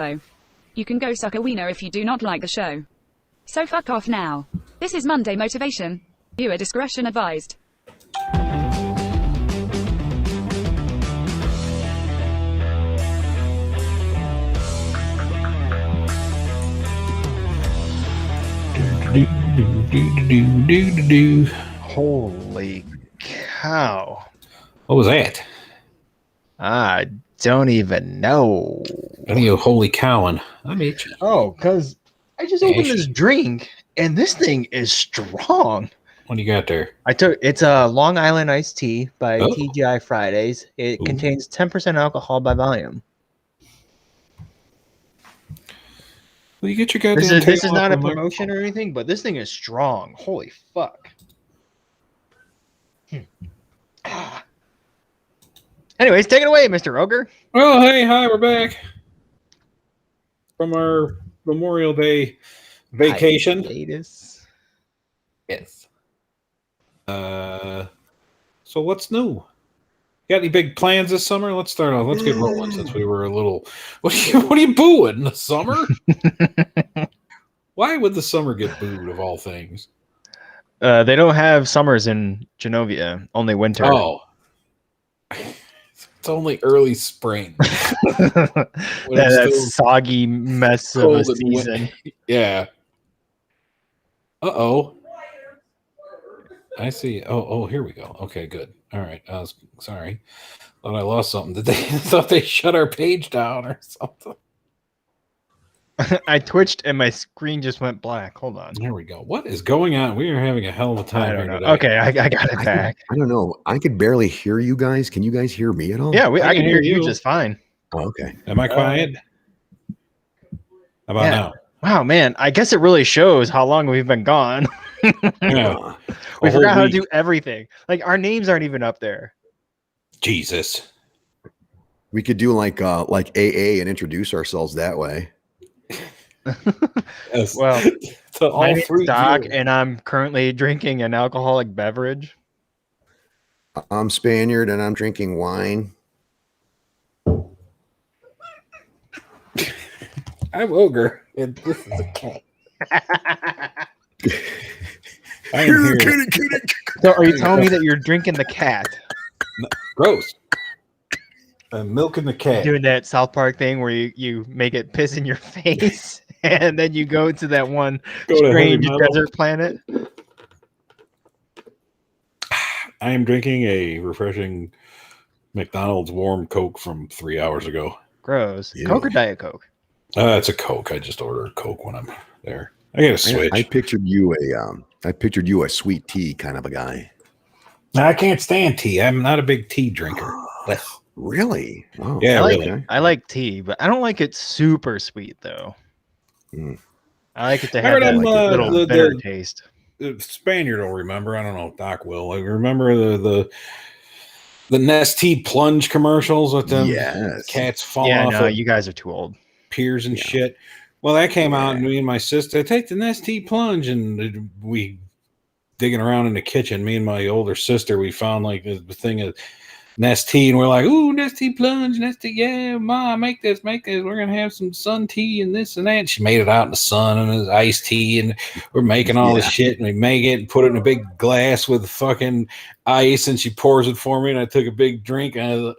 You can go suck a wiener if you do not like the show. So fuck off now. This is Monday Motivation. Viewer discretion advised. Holy cow. What was that? I don't even know. What are you holy cowing? I'm itchy. Oh, because I just opened this drink and this thing is strong. What do you got there? It's a Long Island iced tea by Oh. TGI Fridays. It contains 10% alcohol by volume. Well, you get your goddamn This is tail not off a the promotion or anything, but this thing is strong. Holy fuck. Anyways, take it away, Mr. Ogre. Oh, hey, hi, we're back from our Memorial Day vacation. Hiatus. Yes. So what's new? Got any big plans this summer? Let's start off. Let's get rolling since we were a little. What are you booing? The summer? Why would the summer get booed of all things? They don't have summers in Genovia, only winter. Oh. It's only early spring. That soggy mess of a season. Yeah. Uh-oh. I see. Oh, here we go. Okay, good. All right. I was sorry. Thought I lost something. Did they thought they shut our page down or something? I twitched and my screen just went black. Hold on. There we go. What is going on? We are having a hell of a time. I don't know. Today. Okay, I got it back. I don't know. I could barely hear you guys. Can you guys hear me at all? Yeah, I can hear you just fine. Oh, okay. Am I quiet? How about now? Wow, man. I guess it really shows how long we've been gone. Yeah. We forgot how to do everything. Like our names aren't even up there. Jesus. We could do like AA and introduce ourselves that way. Yes. Well, So my all name's three Doc, viewers. and I'm currently drinking an alcoholic beverage. I'm Spaniard and I'm drinking wine. I'm Ogre, and this is a cat. I am here. So are you telling me that you're drinking the cat? Gross. I'm milking the cat. Doing that South Park thing where you make it piss in your face and then you go to that one Go to strange heavy metal. desert planet? I am drinking a refreshing McDonald's warm Coke from 3 hours ago. Gross. Yeah. Coke or Diet Coke? It's a Coke. I just order a Coke when I'm there. I got to switch. I pictured you a sweet tea kind of a guy. I can't stand tea. I'm not a big tea drinker. Really? Oh, Yeah, okay. I like tea, but I don't like it super sweet though. Mm. I like it to I have heard that I'm, little bitter taste. Spaniard will remember. I don't know if Doc will. I remember the Nestea plunge commercials with them Yes. cats falling Yeah, off no, of you guys are too old. piers and Yeah. shit. Well, that came out, and me and my sister take the Nestea plunge, and we digging around in the kitchen. Me and my older sister, we found like this thing of Nestea, and we're like, "Ooh, Nestea plunge, Nestea, yeah, Ma, make this. We're gonna have some sun tea and this and that." And she made it out in the sun and it's iced tea, and we're making all this shit, and we make it and put it in a big glass with fucking ice, and she pours it for me, and I took a big drink, and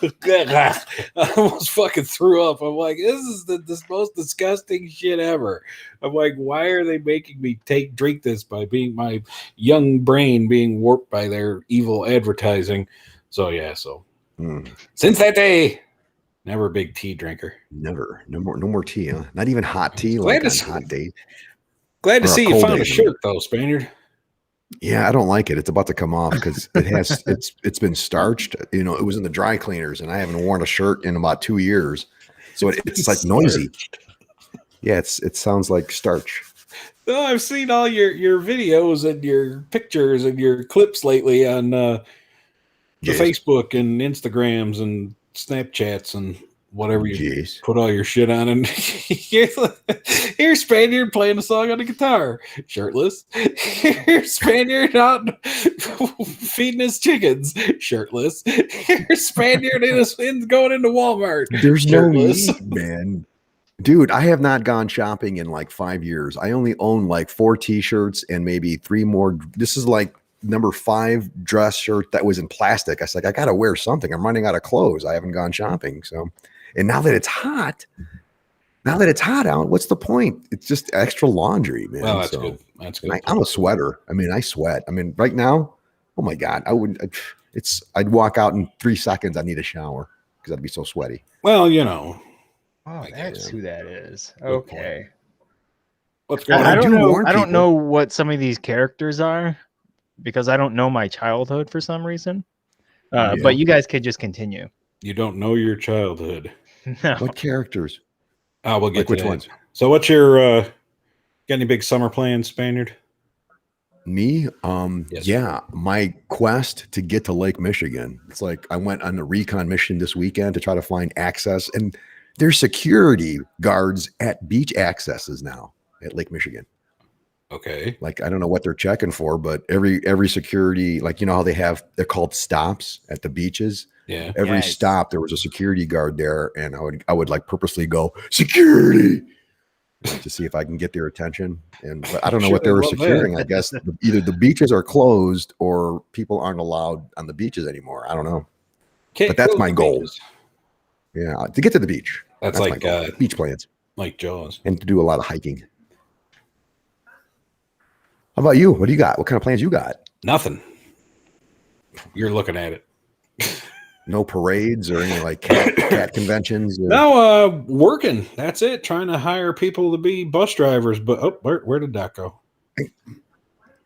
I almost fucking threw up. I'm like, this is the most disgusting shit ever. I'm like, why are they making me drink this by being my young brain being warped by their evil advertising? So yeah, since that day, never a big tea drinker. Never. No more tea, huh? Not even hot tea, Glad like to on hot date. Glad to Or a see you cold found a day. shirt though, Spaniard. Yeah, I don't like it. It's about to come off because it's been starched. You know, it was in the dry cleaners, and I haven't worn a shirt in about 2 years. So it's like noisy. Yeah, it sounds like starch. No, I've seen all your videos and your pictures and your clips lately on the Facebook and Instagrams and Snapchats and whatever you put all your shit on. And here's Spaniard playing a song on the guitar, shirtless. Here's Spaniard out feeding his chickens, shirtless. Here's Spaniard going into Walmart. There's shirtless. no need, man. Dude, I have not gone shopping in like 5 years. I only own like 4 t-shirts and maybe 3 more. This is like number 5 dress shirt that was in plastic. I was like, I gotta wear something. I'm running out of clothes. I haven't gone shopping. So, and now that it's hot out, what's the point? It's just extra laundry, man. Well, that's good. That's good. I'm a sweater. I mean, I sweat. I mean, right now, oh my God, I'd walk out in 3 seconds. I need a shower because I'd be so sweaty. Well, you know. Oh, that's who that is. Good Okay. What's going on? I don't know. warn I don't people. know what some of these characters are because I don't know my childhood for some reason. Yeah. But you guys could just continue. You don't know your childhood. No. What characters? We'll get Like to which that. ones? So what's your got any big summer plans, Spaniard? Me? Yes. Yeah, my quest to get to Lake Michigan. It's like I went on a recon mission this weekend to try to find access, and there's security guards at beach accesses now at Lake Michigan. Okay. Like I don't know what they're checking for, but every security, like you know how they're called stops at the beaches. Yeah. Every Yes. stop there was a security guard there, and I would like purposely go security to see if I can get their attention. But I don't know Sure what they they were love that. securing. I guess either the beaches are closed or people aren't allowed on the beaches anymore. I don't know. Can't But that's close my the goal. beaches. Yeah, to get to the beach. That's my like goal. Beach plans like Jaws. and to do a lot of hiking. How about you? What do you got? What kind of plans you got? Nothing. You're looking at it. No parades or any like cat conventions? No, working. That's it. Trying to hire people to be bus drivers. But where did that go?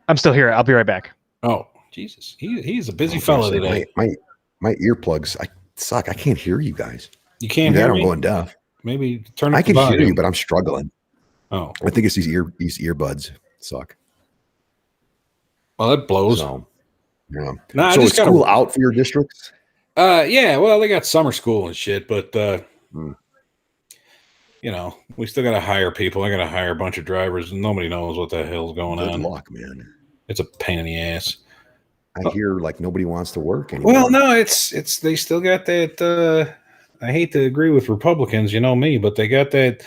I'm still here. I'll be right back. Oh, Jesus. He's a busy I fella was gonna today. say, my earplugs suck. I can't hear you guys. You can't Either hear that or I'm me? going deaf. Maybe turn up I the can hear volume. you, but I'm struggling. Oh, I think it's these earbuds suck. well, that blows. So, yeah. No, I So just it's gotta- school out for your districts? Yeah, well, they got summer school and shit, but Hmm. you know, we still gotta hire people. I gotta hire a bunch of drivers, and nobody knows what the hell's going Good on. luck, man. It's a pain in the ass. I hear like nobody wants to work anymore. Well, no, it's they still got that. I hate to agree with Republicans, you know me, but they got that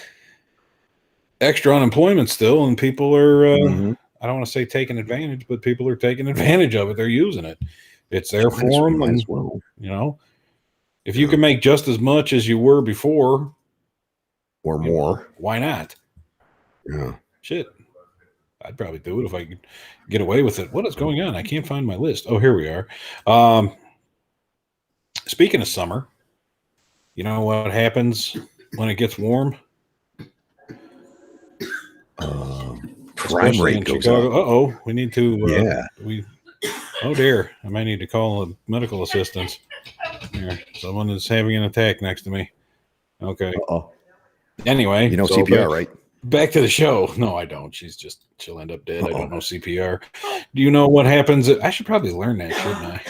extra unemployment still, and people are. Mhm. I don't want to say taking advantage, but people are taking advantage of it. They're using it. It's there Might as- for them, might and as well. you know, if you can make just as much as you were before, Or more. why not? Yeah. Shit, I'd probably do it if I could get away with it. What is going on? I can't find my list. Oh, here we are. Speaking of summer, you know what happens when it gets warm? Crime Especially rate in goes Chicago. up. Uh-oh, we need to. Yeah. Oh dear, I might need to call a medical assistance. Here, someone is having an attack next to me. Okay. Uh-oh. Anyway, You know so CPR, right? back to the show. No, I don't. She'll end up dead. I don't know CPR. Do you know what happens? I should probably learn that, shouldn't I?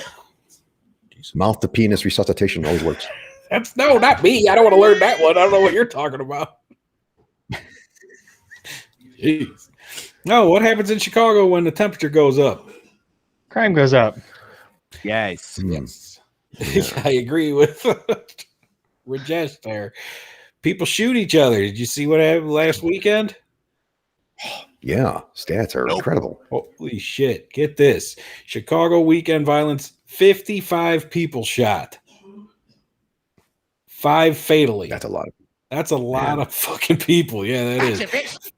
Mouth to penis resuscitation always works. That's no, not me. I don't want to learn that one. I don't know what you're talking about. Jeez. No, what happens in Chicago when the temperature goes up? Crime goes up. Yes. Yes. I agree with Rajesh there. People shoot each other. Did you see what happened last weekend? Yeah. Stats are incredible. Holy shit. Get this. Chicago weekend violence, 55 people shot. 5 fatally. That's a lot. That's a lot of fucking people. Yeah, that is.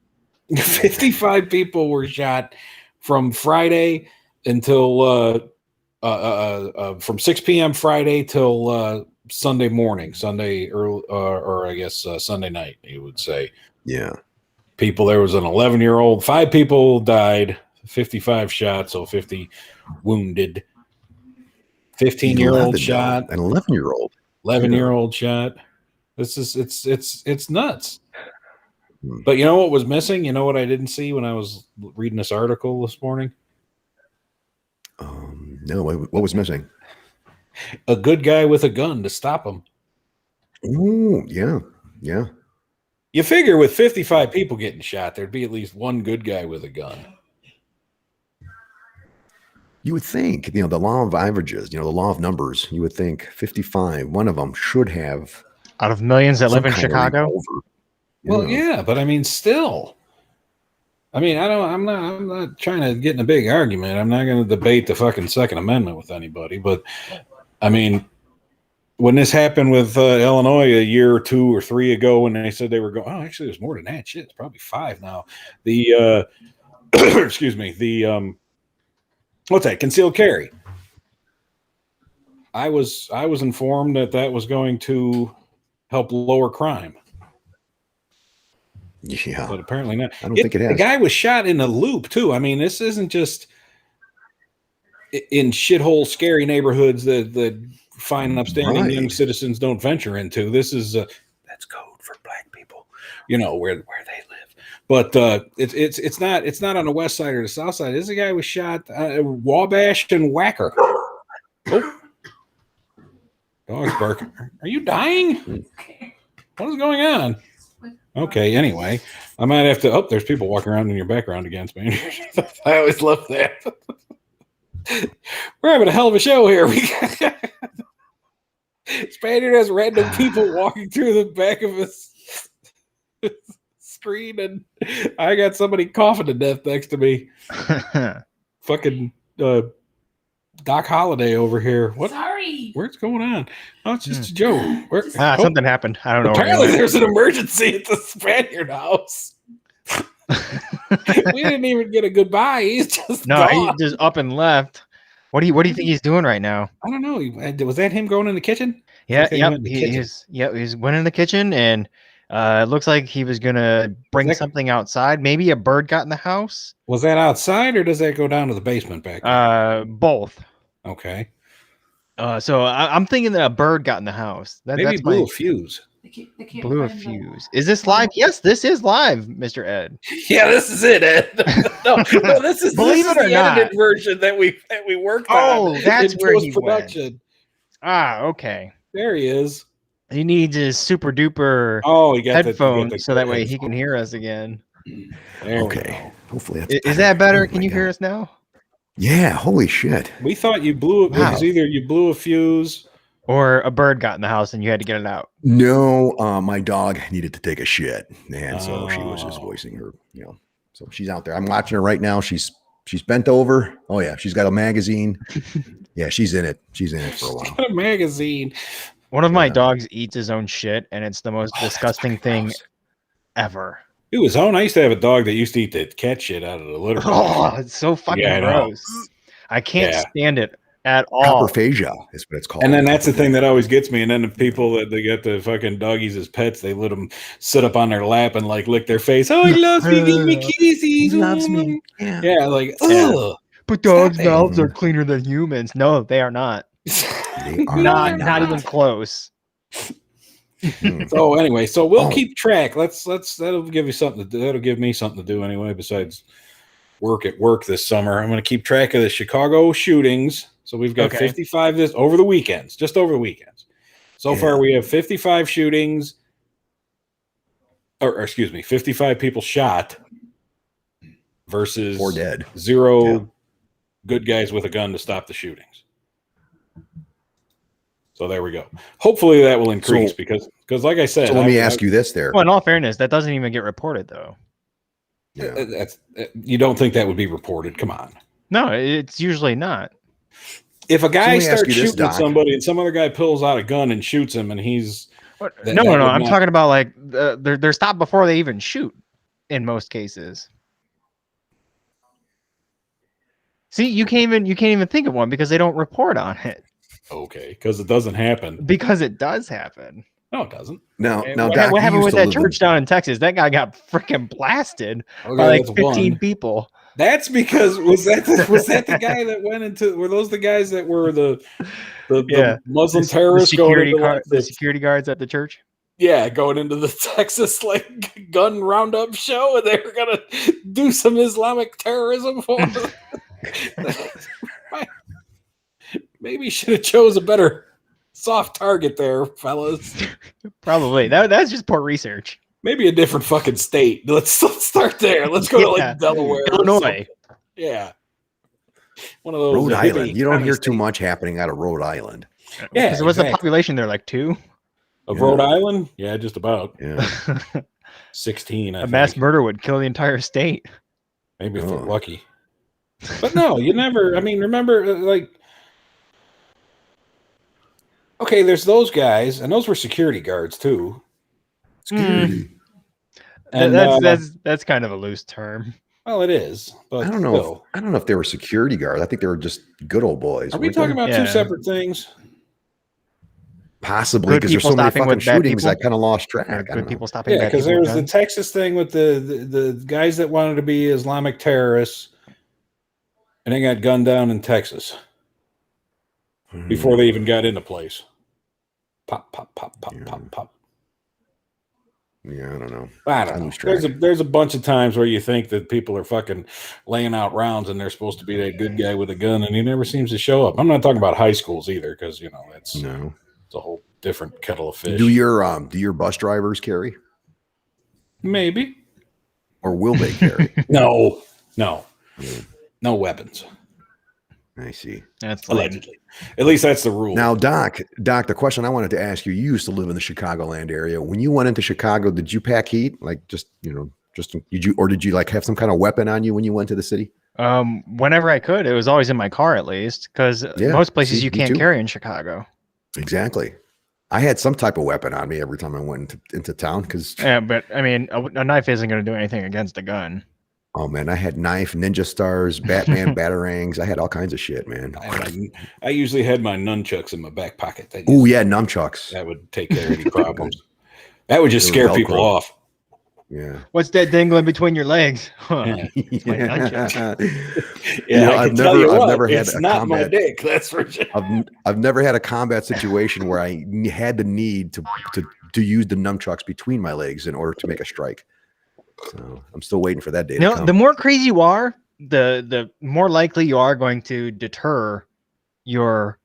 55 people were shot from Friday until from 6 p.m. Friday till Sunday morning, Sunday or I guess Sunday night, you would say. Yeah. People, there was an 11-year-old, 5 people died, 55 shot, so 50 wounded. 15-year-old 11, shot, though. An 11-year-old. 11-year-old shot. This is it's nuts. Hmm. But you know what was missing? You know what I didn't see when I was reading this article this morning? No, what was missing? A good guy with a gun to stop him. Ooh, yeah. Yeah. You figure with 55 people getting shot, there'd be at least one good guy with a gun. You would think, the law of averages, the law of numbers, you would think 55, one of them should have Out of millions that some live in kind of Chicago, revolver. Well, You know. yeah, but I mean, still. I mean, I'm not trying to get in a big argument. I'm not going to debate the fucking Second Amendment with anybody. But I mean, when this happened with Illinois a year or 2 or 3 ago, when they said they were going, oh, actually, there's more than that. Shit, it's probably 5 now. The excuse me, the what's that? Concealed carry. I was informed that was going to help lower crime. Yeah, But apparently not. I don't think it has. The guy was shot in a loop too. I mean, this isn't just in shithole, scary neighborhoods that fine, upstanding young citizens don't venture into. This is that's code for black people, you know, where they live. But it's not on the west side or the south side. This guy was shot, Wabash and Whacker. Oh, dog's barking. Are you dying? What is going on? Okay, anyway, I might have to. Oh, there's people walking around in your background against me. I always love that. We're having a hell of a show here. Spaniard has random people walking through the back of his screen, and I got somebody coughing to death next to me. Fucking Doc Holliday over here. What? Sorry. What's going on? Oh, it's just a joke. Something happened. I don't know. Apparently, there's an emergency at the Spaniard house. We didn't even get a goodbye. He's just gone. He just up and left. What do you think he's doing right now? I don't know. Was that him going in the kitchen? Yeah, he's went in the kitchen, and it looks like he was gonna bring something outside. Maybe a bird got in the house. Was that outside, or does that go down to the basement back there? Both. Okay. So I'm thinking that a bird got in the house. Maybe blew a fuse. They can't Blew a find fuse. Is this live? Yes, this is live, Mr. Ed. Yeah, this is it, Ed. no, this is Believe it or the not. edited version that we worked on. Oh, that's in where he post-production. went. Ah, okay. There he is. He needs his super duper he got headphones so that way he can hear us again. Okay. Hopefully that's Is that better? Can you hear us now? Yeah. Holy shit. We thought you blew it. Wow. It was either you blew a fuse or a bird got in the house and you had to get it out. No, my dog needed to take a shit, and so she was just voicing her. So she's out there. I'm watching her right now. She's bent over. Oh yeah, she's got a magazine. Yeah, she's in it. She's in it for a while. a magazine. One of my dogs eats his own shit, and it's the most disgusting thing ever. It was I used to have a dog that used to eat the cat shit out of the litter box. Oh, it's so fucking gross. I can't stand it at all. Coprophagia is what it's called. And then that's the thing that always gets me. And then the people that they get the fucking doggies as pets, they let them sit up on their lap and like lick their face. Oh, he loves me, give me kisses. He loves me. Yeah, like ugh. But dogs' mouths are cleaner than humans. No, they are not. They are Not even close. So anyway, so we'll keep track. That'll give you something to do. That'll give me something to do anyway, besides work at work this summer. I'm going to keep track of the Chicago shootings. So we've got 55 over the weekends, just over the weekends. So far we have 55 shootings, or excuse me, 55 people shot versus 4 dead. 0 good guys with a gun to stop the shootings. So there we go. Hopefully that will increase because like I said. So let me ask you this there. Well, in all fairness, that doesn't even get reported though. Yeah. You don't think that would be reported? Come on. No, it's usually not. If a guy starts shooting Doc. at somebody and some other guy pulls out a gun and shoots him and he's... No. I'm talking about like they're stopped before they even shoot in most cases. See, you can't even think of one because they don't report on it. Okay, because it doesn't happen. Because it does happen. No, it doesn't. Now, What Doc, happened with that church down in Texas? That guy got freaking blasted by like 15 people. That's because was that the guy that went into? Were those the guys that were the Muslim terrorists the security guards at the church? Yeah, going into the Texas like gun roundup show, and they were gonna do some Islamic terrorism for them. Maybe you should have chose a better soft target there, fellas. Probably. That's just poor research. Maybe a different fucking state. Let's start there. Let's go to like Delaware, Illinois. Yeah, one of those. Rhode Island. You don't hear too much happening out of Rhode Island. Yeah, what's the population there? Like 2 of Rhode Island? Yeah, just about. Yeah. 16. I A think. mass murder would kill the entire state. Maybe if they're lucky. But no, you never. I mean, remember, like, okay, there's those guys, and those were security guards too. Security. And That's kind of a loose term. well, it is, but I don't know. still. I don't know if they were security guards. I think they were just good old boys. Are we weren't talking they? about two separate things? Possibly, Good because there's people so many stopping fucking with bad shootings. people? I kind of lost track. Or I good don't people know. stopping Yeah, bad because people there with was the guns? Texas thing with the guys that wanted to be Islamic terrorists, and they got gunned down in Texas before they even got into place. Pop, pop, pop, pop, Yeah. pop, pop. Yeah, I don't know. I don't know. There's a bunch of times where you think that people are fucking laying out rounds and they're supposed to be that good guy with a gun, and he never seems to show up. I'm not talking about high schools either, because it's a whole different kettle of fish. Do your bus drivers carry, Maybe, or will they carry? no Yeah, weapons. I see. That's lame. Allegedly. At least that's the rule. Now, Doc, the question I wanted to ask you: you used to live in the Chicagoland area. When you went into Chicago, did you pack heat? Like, did you like have some kind of weapon on you when you went to the city? Whenever I could, it was always in my car at least, because most places you can't carry in Chicago. Exactly. I had some type of weapon on me every time I went into town. Because but I mean, a knife isn't going to do anything against a gun. Oh man, I had knife, ninja stars, Batman batarangs. I had all kinds of shit, man. I usually had my nunchucks in my back pocket. Oh yeah, nunchucks. That would take care of any problems. That would just scare people off. Yeah. What's that dangling between your legs? Huh. Yeah, I've never had it's a not combat. my dick, that's for sure. I've never had a combat situation where I had the need to use the nunchucks between my legs in order to make a strike. So I'm still waiting for that day. To come. The more crazy you are, the more likely you are going to deter your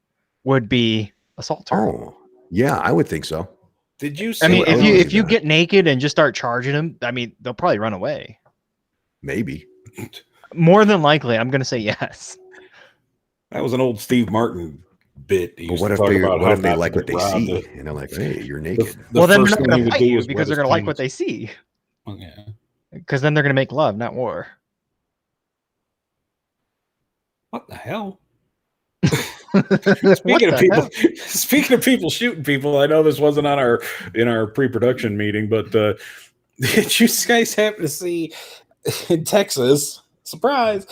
would-be assaulter. Oh, yeah, I would think so. Did you see? I mean, if you get naked and just start charging them, I mean, they'll probably run away. Maybe. More than likely, I'm going to say yes. That was an old Steve Martin bit. But what if they like what they see? And they're like, hey, you're naked. Well, then they're not going to fight you because they're going to like what they see. Oh, yeah. Because then they're going to make love, not war. What the hell? Speaking of people shooting people, I know this wasn't on in our pre-production meeting, but did you guys happen to see in Texas? Surprise!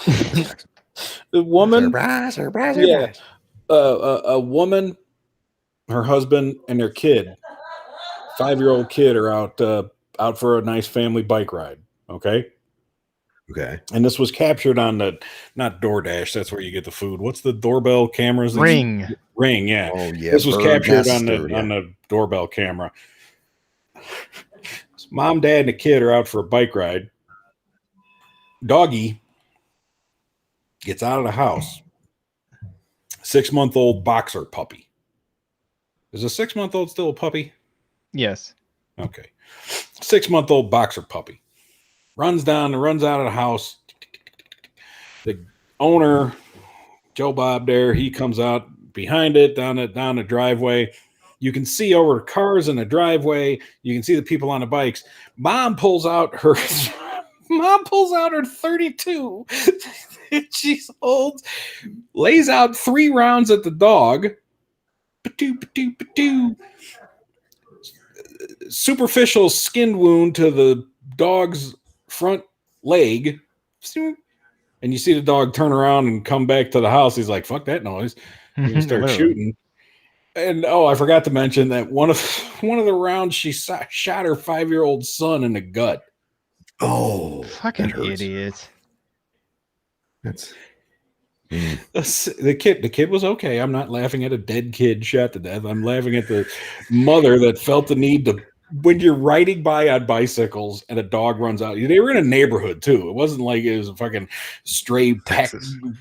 The woman, surprise! Yeah, a woman, her husband, and their kid, 5-year-old kid, are out for a nice family bike ride. Okay. And this was captured on not DoorDash. That's where you get the food. What's the doorbell cameras? Ring. Yeah. Oh yeah. This was captured on the doorbell camera. Mom, dad, and the kid are out for a bike ride. Doggy gets out of the house. 6-month-old boxer puppy. Is a 6-month-old still a puppy? Yes. Okay. 6-month-old boxer puppy runs out of the house. The owner, Joe Bob, he comes out behind it down the driveway. You can see over the cars in the driveway. You can see the people on the bikes. Mom pulls out her 32. She holds, lays out 3 rounds at the dog. Superficial skin wound to the dog's front leg, and you see the dog turn around and come back to the house. He's like, fuck that noise. He starts shooting. And I forgot to mention that one of the rounds she shot her 5-year-old son in the gut. Oh, fucking idiot. That's the kid was okay. I'm not laughing at a dead kid shot to death. I'm laughing at the mother that felt the need to, when you're riding by on bicycles and a dog runs out. They were in a neighborhood too. It wasn't like it was a fucking stray pack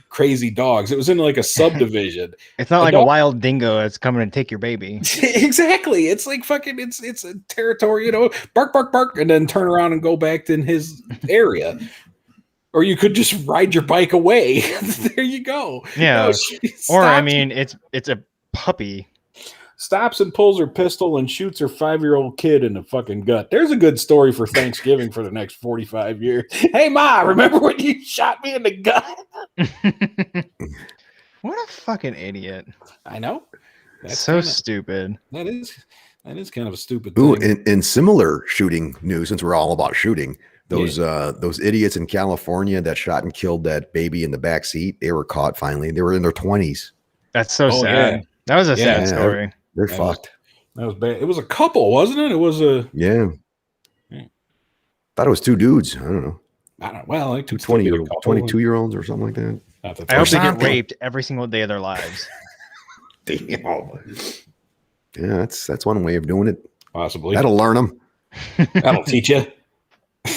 crazy dogs. It was in like a subdivision. It's not like a wild dingo that's coming to take your baby. Exactly. It's like fucking it's a territory, bark, bark, bark, and then turn around and go back in his area. Or you could just ride your bike away. There you go. Yeah. Or I mean, it's a puppy. stops and pulls her pistol and shoots her 5-year-old kid in the fucking gut. There's a good story for Thanksgiving for the next 45 years. Hey, Ma, remember when you shot me in the gut? What a fucking idiot. I know. That's so stupid. That is kind of a stupid Ooh, thing. in similar shooting news, since we're all about shooting, those idiots in California that shot and killed that baby in the back seat, they were caught finally. They were in their 20s. That's so sad. Yeah. That was a sad story. They're fucked. That was bad. It was a couple, wasn't it? It was a Thought it was two dudes. I don't know. Well, like 22-year-olds or something like that. I hope they get raped every single day of their lives. Damn. Yeah, that's one way of doing it. Possibly. That'll learn them. That'll teach you.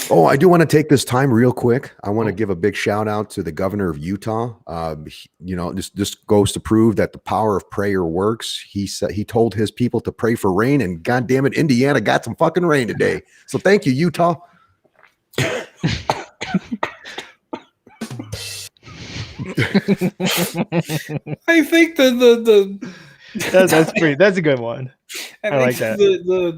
Oh, I do want to take this time real quick. I want to give a big shout out to the governor of Utah. This goes to prove that the power of prayer works. He told his people to pray for rain, and God damn it, Indiana got some fucking rain today. So thank you, Utah. I think that's a good one. I like that.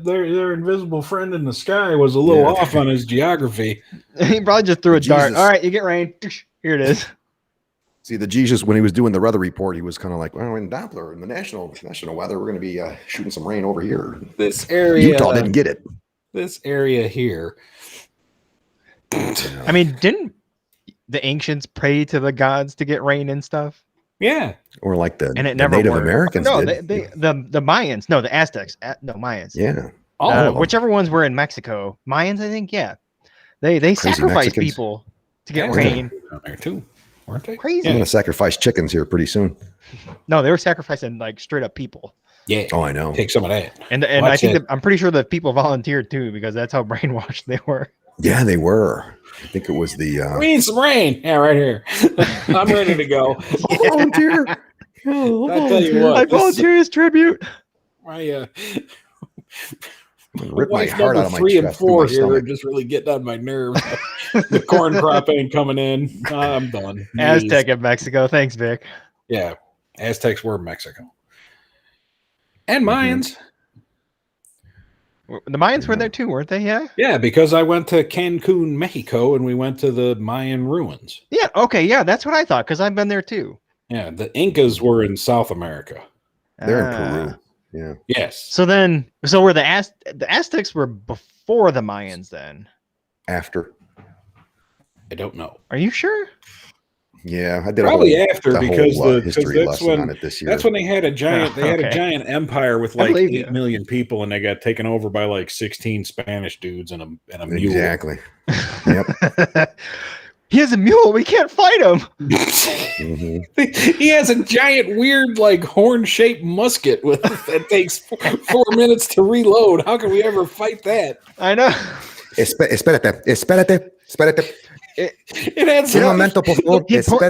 Their invisible friend in the sky was a little off on his geography. He probably just threw a dart. All right, you get rain. Here it is. See, the Jesus, when he was doing the weather report, he was kind of like, well, in Doppler, in the national weather, we're going to be shooting some rain over here. This area, Utah didn't get it. This area here. I mean, didn't the ancients pray to the gods to get rain and stuff? Yeah. Or like the Native worked. Americans No, did. the Mayans. No, the Aztecs. Mayans. Yeah. Whichever ones were in Mexico. Mayans, I think, yeah. They sacrificed Mexicans. people to get rain. Down there too, weren't they? Crazy. I'm going to sacrifice chickens here pretty soon. No, they were sacrificing like straight up people. Yeah. Oh, I know. Take some of that. And I think I'm pretty sure the people volunteered too, because that's how brainwashed they were. Yeah, they were. I think it was the we need some rain. Yeah, right here. I'm ready to go. volunteer. I'll tell you what. I volunteer as tribute. My Rip my heart out of my 3 and chest. 4 here are just really getting on my nerves. The corn crop ain't coming in. I'm done. Aztec of Mexico. Thanks, Vic. Yeah, Aztecs were Mexico and Mayans. The Mayans were there too, weren't they? Yeah. Yeah, because I went to Cancun, Mexico, and we went to the Mayan ruins. Yeah. Okay. Yeah, that's what I thought, because I've been there too. Yeah, the Incas were in South America. They're in Peru. Yeah. Yes. So were the Aztecs were before the Mayans then? After. I don't know. Are you sure? Yeah, I did probably after, because history lesson on it this year. That's when they had a giant. They had a giant empire with like 8 million people, and they got taken over by like 16 Spanish dudes and a mule. Exactly. Yep. He has a mule. We can't fight him. He has a giant, weird, like horn-shaped musket that takes 4 minutes to reload. How can we ever fight that? I know. Espérate. It had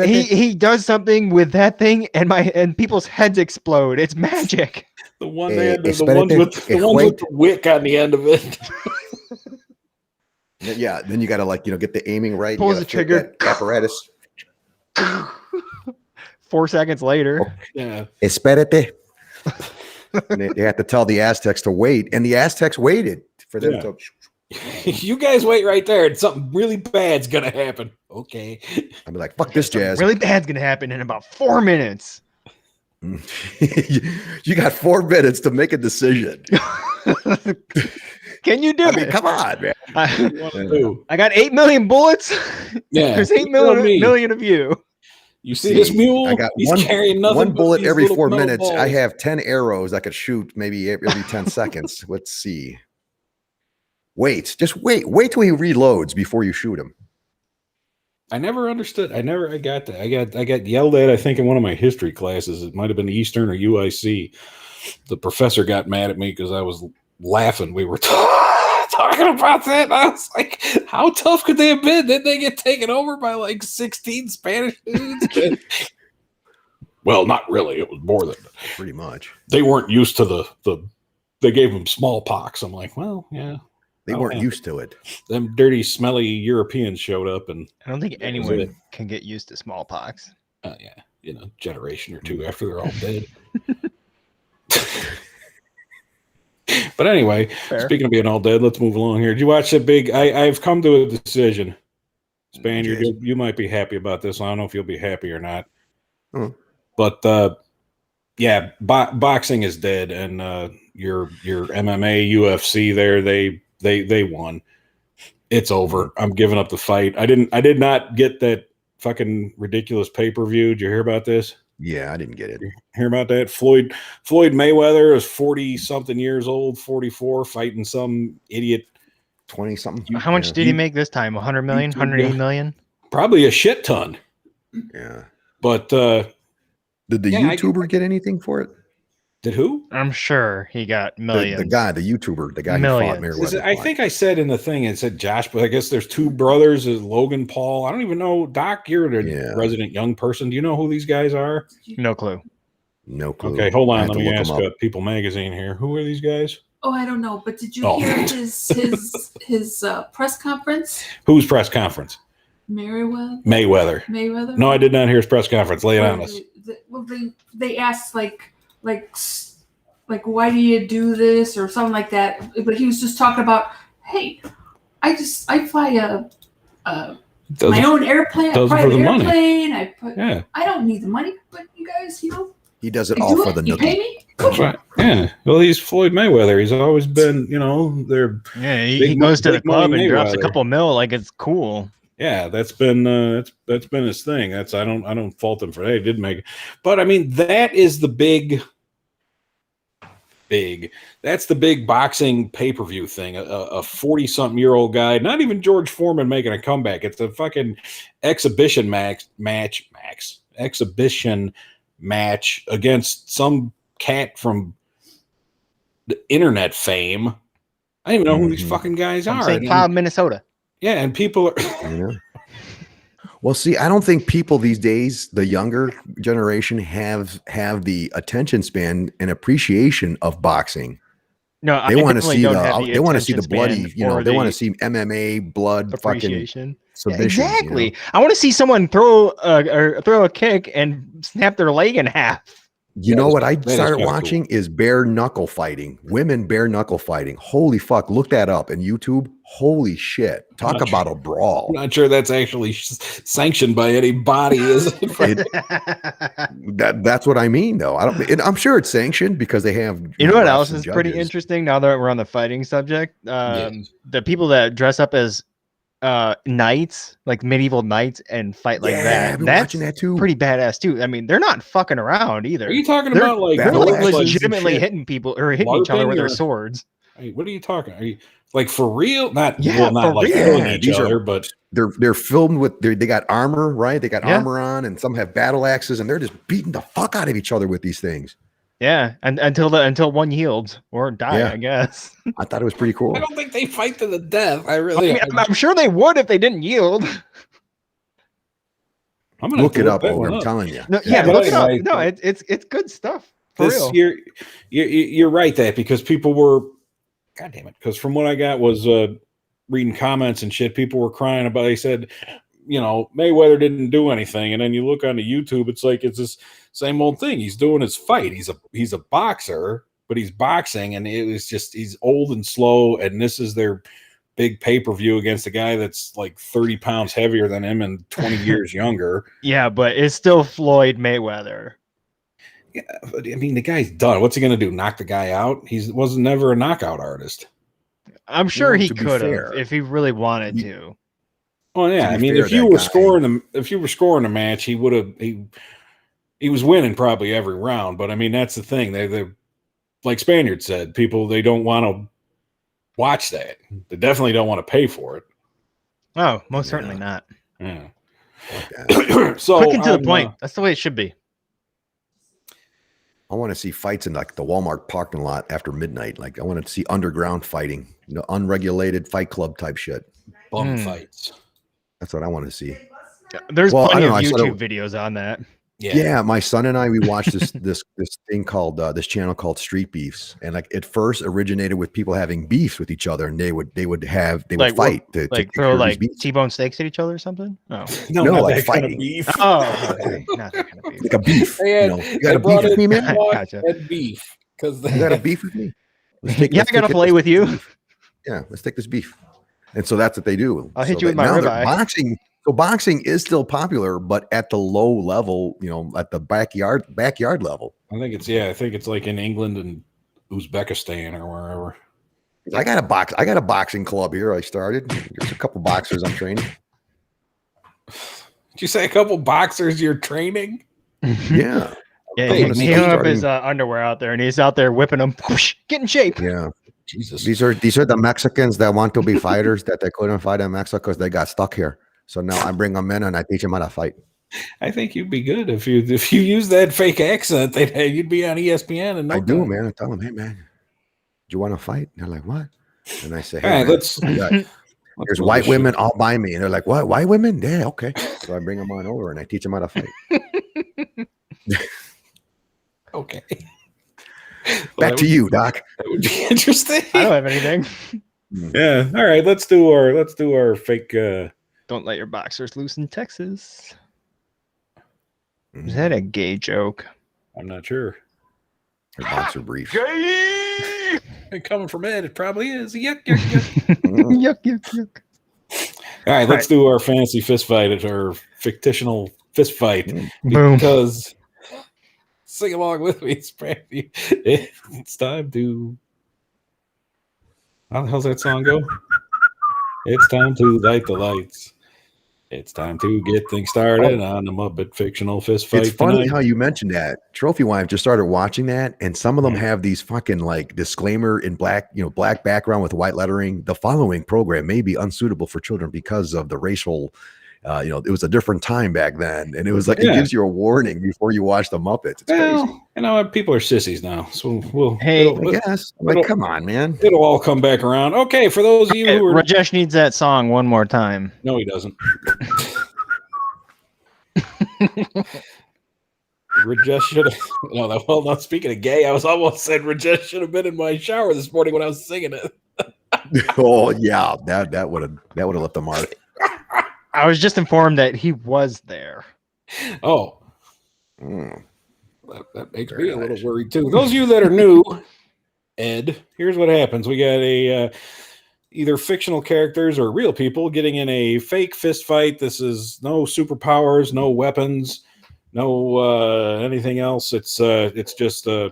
he does something with that thing, and people's heads explode. It's magic. The one the ones with the wick on the end of it. Yeah, then you got to get the aiming right. Pulls the trigger. Apparatus. 4 seconds later. Oh, yeah. Espérate. They had to tell the Aztecs to wait, and the Aztecs waited for them to. You guys wait right there, and something really bad's gonna happen. Okay. I'd be like, fuck this jazz. Really bad's gonna happen in about 4 minutes. You got 4 minutes to make a decision. Can you do it? Come on, man. I got 8 million bullets. Yeah. There's 8 million of you. You see this mule? I got He's carrying nothing. One bullet every 4 minutes. Balls. I have 10 arrows I could shoot maybe every 10 seconds. Let's see. Just wait till he reloads before you shoot him. I never understood. I got that. I got yelled at, I think, in one of my history classes. It might have been Eastern or UIC. The professor got mad at me because I was laughing. We were talking about that. And I was like, how tough could they have been? Didn't they get taken over by like 16 Spanish dudes? Well, not really. It was more than that. Pretty much. They weren't used to they gave them smallpox. I'm like, well, yeah. They weren't used to it. Them dirty, smelly Europeans showed up, and I don't think anyone can get used to smallpox. Yeah, generation or two after they're all dead. But anyway, speaking of being all dead, let's move along here. Did you watch that big? I've come to a decision. Spaniard, you might be happy about this. I don't know if you'll be happy or not. But yeah, boxing is dead, and your MMA, UFC, there they won. It's over. I'm giving up the fight. I did not get that fucking ridiculous pay-per-view. Did you hear about this? Yeah, I didn't get it. Hear about that? Floyd Mayweather is 40-something years old, 44, fighting some idiot 20-something. How much did he make this time? 100 million? 180 million? Probably a shit ton. Yeah. But did the YouTuber get anything for it? Did who? I'm sure he got millions. The YouTuber, the guy who fought Mayweather. I think I said in the thing, it said Josh, but I guess there's two brothers, Logan Paul. I don't even know. Doc, you're the resident young person. Do you know who these guys are? No clue. No clue. Okay, hold on. Let me ask People Magazine here. Who are these guys? Oh, I don't know. But did you hear his press conference? Whose press conference? Mayweather. No, I did not hear his press conference. Lay it on us. Well, they asked like why do you do this or something like that, but he was just talking about, hey, I fly my own airplane, private airplane. I don't need the money, but you guys, he does it all for the you pay me. Cool. Right. Yeah. Well, he's Floyd Mayweather. He's always been, he goes to the club and drops a couple mil like it's cool. Yeah, that's been his thing. I don't fault him for that. He did make it. But I mean, that is the big. That's the big boxing pay-per-view thing. A 40-something-year-old guy, not even George Foreman making a comeback. It's a fucking exhibition match against some cat from the internet fame. I don't even know who these fucking guys are. St. Cloud, Minnesota. Yeah, and people are. Well, see, I don't think people these days, the younger generation, have the attention span and appreciation of boxing. No, they want to see they want to see the bloody, they want to see MMA blood fucking submission. Exactly. I want to see someone throw a kick and snap their leg in half. You know what I started watching is bare knuckle fighting. Women bare knuckle fighting. Holy fuck. Look that up in YouTube. Holy shit. Talk about a brawl. I'm not sure that's actually sanctioned by any body, is it? That's what I mean, though. I'm sure it's sanctioned because they have. You know what else is pretty interesting now that we're on the fighting subject? The people that dress up as knights, like medieval knights, and fight like that. That's that too. Pretty badass too. I mean, they're not fucking around either. Are you talking about they're legitimately hitting people or hitting each other with their swords? Hey, what are you talking? Are you like for real? Not for like real. killing each other, but they're filmed with they got armor, right? They got armor on, and some have battle axes, and they're just beating the fuck out of each other with these things. Yeah, and until one yields or die, I guess. I thought it was pretty cool. I don't think they fight to the death. I'm sure they would if they didn't yield. I'm gonna look it up. I'm telling you. No, look it up. No, it's good stuff. For real. You're right that because people were, God damn it, because from what I got was reading comments and shit, people were crying about. They said, Mayweather didn't do anything, and then you look on the YouTube, it's like it's this same old thing. He's doing his fight. He's a boxer, but he's boxing, and it was just he's old and slow, and this is their big pay-per-view against a guy that's like 30 pounds heavier than him and 20 years younger. Yeah, but it's still Floyd Mayweather. Yeah, but I mean, the guy's done. What's he going to do? Knock the guy out? He was never a knockout artist. I'm sure he could have if he really wanted to. Oh yeah, I mean, if you were scoring the match, he would have. He was winning probably every round. But I mean, that's the thing. They like Spaniard said, people they don't want to watch that. They definitely don't want to pay for it. Oh, most certainly not. Yeah. So quick and to the point. That's the way it should be. I want to see fights in like the Walmart parking lot after midnight. Like I want to see underground fighting, unregulated fight club type shit. Bum fights. That's what I want to see. There's plenty of YouTube videos on that. Yeah, my son and I we watched this thing called this channel called Street Beefs, and like it first originated with people having beefs with each other, and they would fight to throw like T-bone steaks at each other or something. Oh no, like fighting. Kind of beef. Oh, okay. Not that kind of beef. Like a beef. You got a beef with me, man? Had beef because you got a beef with me. I gotta play with you. Yeah, let's take this beef. And so that's what they do. I'll hit you with my ribeye. Boxing is still popular, but at the low level, at the backyard level. I think it's like in England and Uzbekistan or wherever. I got a boxing club here. I started. There's a couple boxers I'm training. Did you say a couple boxers you're training? Yeah. Yeah, he hung up his underwear out there, and he's out there whipping them. Get in shape. Yeah. Jesus. These are the Mexicans that want to be fighters that they couldn't fight in Mexico because they got stuck here. So now I bring them in and I teach them how to fight. I think you'd be good if you use that fake accent. You'd be on ESPN. And I do, man. I tell them, hey, man, do you want to fight? And they're like, what? And I say, hey, man, there's white women all by me. And they're like, what? White women? Yeah, okay. So I bring them on over and I teach them how to fight. Okay. Back to you, Doc. That would be interesting. I don't have anything. Yeah. All right. Let's do our fake. Don't let your boxers loose in Texas. Is that a gay joke? I'm not sure. Your boxer brief. Gay! Coming from Ed, it probably is. Yuck, yuck, yuck. Yuck, yuck, yuck. All right, let's do our fancy fist fight or fictional fist fight. Boom. Because sing along with me. It's time to. How the hell's that song go? It's time to light the lights. It's time to get things started on the Muppet fictional fist fight. It's funny how you mentioned that. Trophy Wife just started watching that, and some of them have these fucking like disclaimer in black, black background with white lettering. The following program may be unsuitable for children because of the racial. It was a different time back then, and it was like it gives you a warning before you watch the Muppets. It's crazy. People are sissies now, so we'll. Hey, come on, man. It'll all come back around. Okay, for those of you who are Rajesh needs that song one more time. No, he doesn't. Rajesh should have. No, well, not speaking of gay, I was almost said Rajesh should have been in my shower this morning when I was singing it. Oh yeah, that would have left a mark. I was just informed that he was there. Oh, that makes me a little worried too. Those of you that are new, Ed, here's what happens: we got a either fictional characters or real people getting in a fake fist fight. This is no superpowers, no weapons, no anything else. It's just in